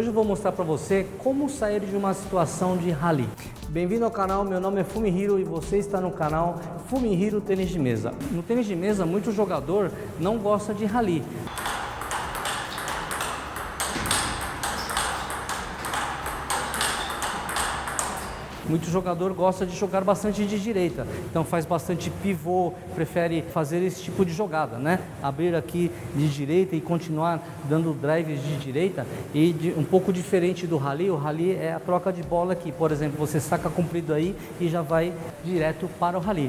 Hoje eu vou mostrar para você como sair de uma situação de rally. Bem-vindo ao canal, meu nome é Fumihiro e você está no canal Fumihiro Tênis de Mesa. No tênis de mesa, muito jogador não gosta de rally. Muito jogador gosta de jogar bastante de direita, então faz bastante pivô, prefere fazer esse tipo de jogada, né? Abrir aqui de direita e continuar dando drives de direita e um pouco diferente do rally. O rally é a troca de bola aqui, por exemplo, você saca comprido aí e já vai direto para o rally.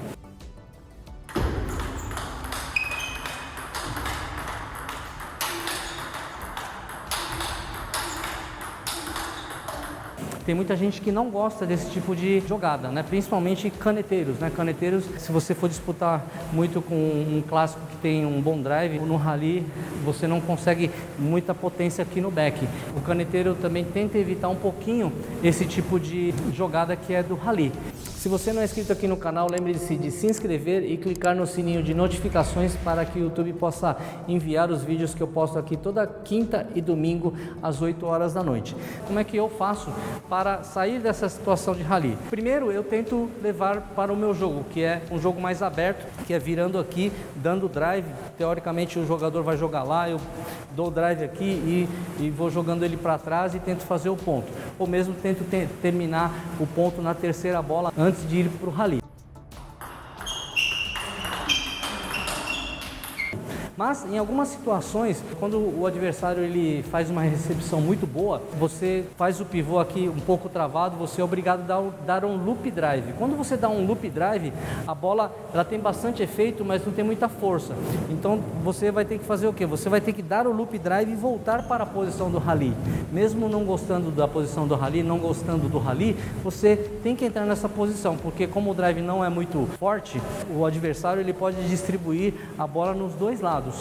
Tem muita gente que não gosta desse tipo de jogada, né? Principalmente caneteiros, né? Caneteiros, se você for disputar muito com um clássico que tem um bom drive, no rally você não consegue muita potência aqui no back. O caneteiro também tenta evitar um pouquinho esse tipo de jogada que é do rally. Se você não é inscrito aqui no canal, lembre-se de se inscrever e clicar no sininho de notificações para que o YouTube possa enviar os vídeos que eu posto aqui toda quinta e domingo às 8 horas da noite. Como é que eu faço para sair dessa situação de rally? Primeiro, eu tento levar para o meu jogo, que é um jogo mais aberto, que é virando aqui, dando drive. Teoricamente o jogador vai jogar lá, eu dou drive aqui e vou jogando ele para trás e tento fazer o ponto. Ou mesmo tento terminar o ponto na terceira bola antes de ir para o rally. Mas em algumas situações, quando o adversário ele faz uma recepção muito boa, você faz o pivô aqui um pouco travado, você é obrigado a dar um loop drive. Quando você dá um loop drive, a bola ela tem bastante efeito, mas não tem muita força. Então você vai ter que fazer o quê? Você vai ter que dar o loop drive e voltar para a posição do rally. Mesmo não gostando da posição do rally, não gostando do rally, você tem que entrar nessa posição, porque como o drive não é muito forte, o adversário ele pode distribuir a bola nos dois lados.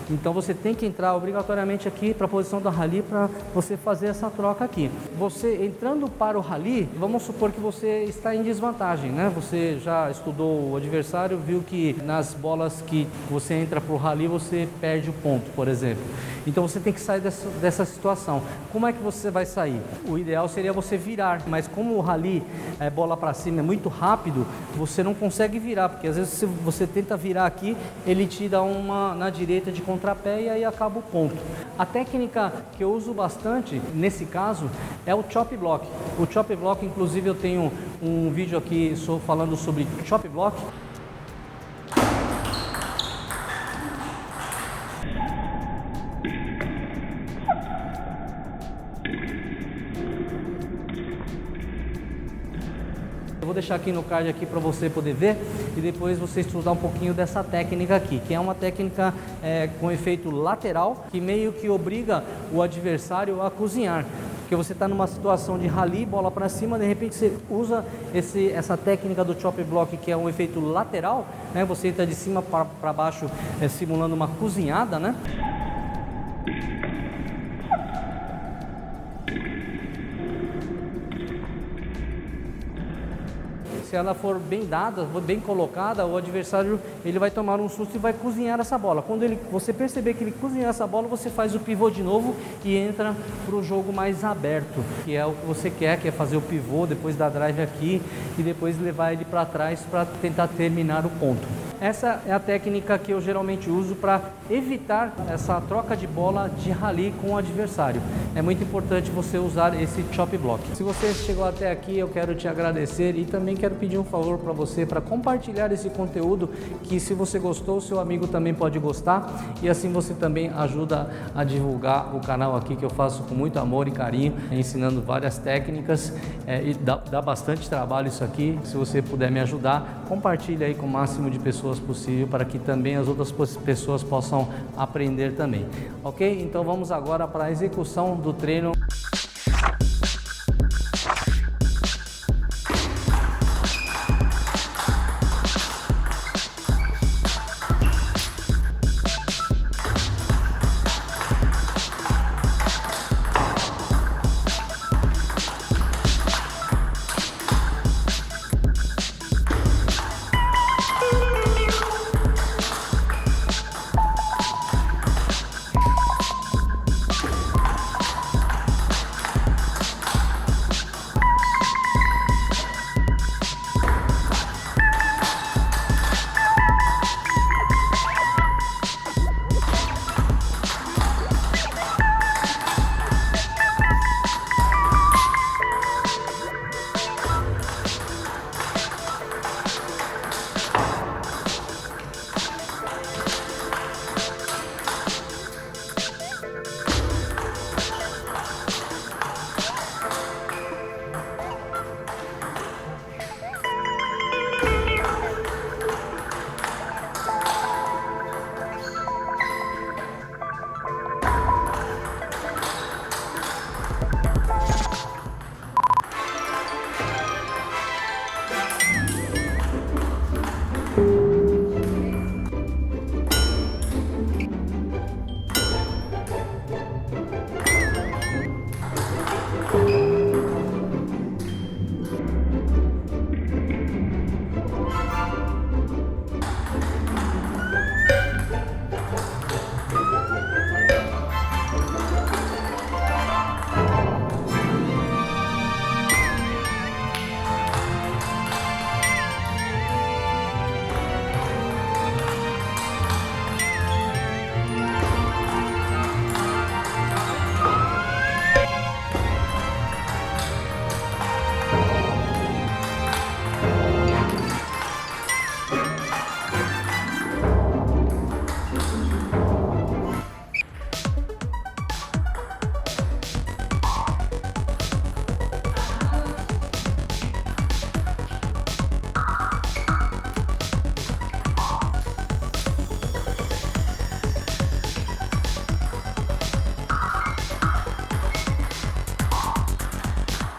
Então você tem que entrar obrigatoriamente aqui para a posição do rally para você fazer essa troca aqui. Você entrando para o rally, vamos supor que você está em desvantagem, né? Você já estudou o adversário, viu que nas bolas que você entra para o rally você perde o ponto, por exemplo. Então você tem que sair dessa situação. Como é que você vai sair? O ideal seria você virar, mas como o rally é bola para cima, é muito rápido, você não consegue virar, porque às vezes se você tenta virar aqui, ele te dá uma na direita de contrapé e aí acaba o ponto. A técnica que eu uso bastante nesse caso é o chop block. O chop block, inclusive eu tenho um vídeo aqui falando sobre chop block. Eu vou deixar aqui no card aqui para você poder ver e depois você estudar um pouquinho dessa técnica aqui, que é uma técnica com efeito lateral, que meio que obriga o adversário a cozinhar. Porque você está numa situação de rally, bola para cima, de repente você usa essa técnica do chop block, que é um efeito lateral, né? Você entra de cima para baixo, simulando uma cozinhada, né? Se ela for bem dada, bem colocada, o adversário ele vai tomar um susto e vai cozinhar essa bola. Quando você perceber que ele cozinhar essa bola, você faz o pivô de novo e entra para o jogo mais aberto, que é o que você quer, que é fazer o pivô, depois dar drive aqui e depois levar ele para trás para tentar terminar o ponto. Essa é a técnica que eu geralmente uso para evitar essa troca de bola de rally com o adversário. É muito importante você usar esse chop block. Se você chegou até aqui, eu quero te agradecer e também quero pedir um favor para você, para compartilhar esse conteúdo, que se você gostou, seu amigo também pode gostar e assim você também ajuda a divulgar o canal aqui, que eu faço com muito amor e carinho, ensinando várias técnicas e dá bastante trabalho isso aqui. Se você puder me ajudar, compartilhe aí com o máximo de pessoas possível para que também as outras pessoas possam aprender também, ok? Então vamos agora para a execução do treino.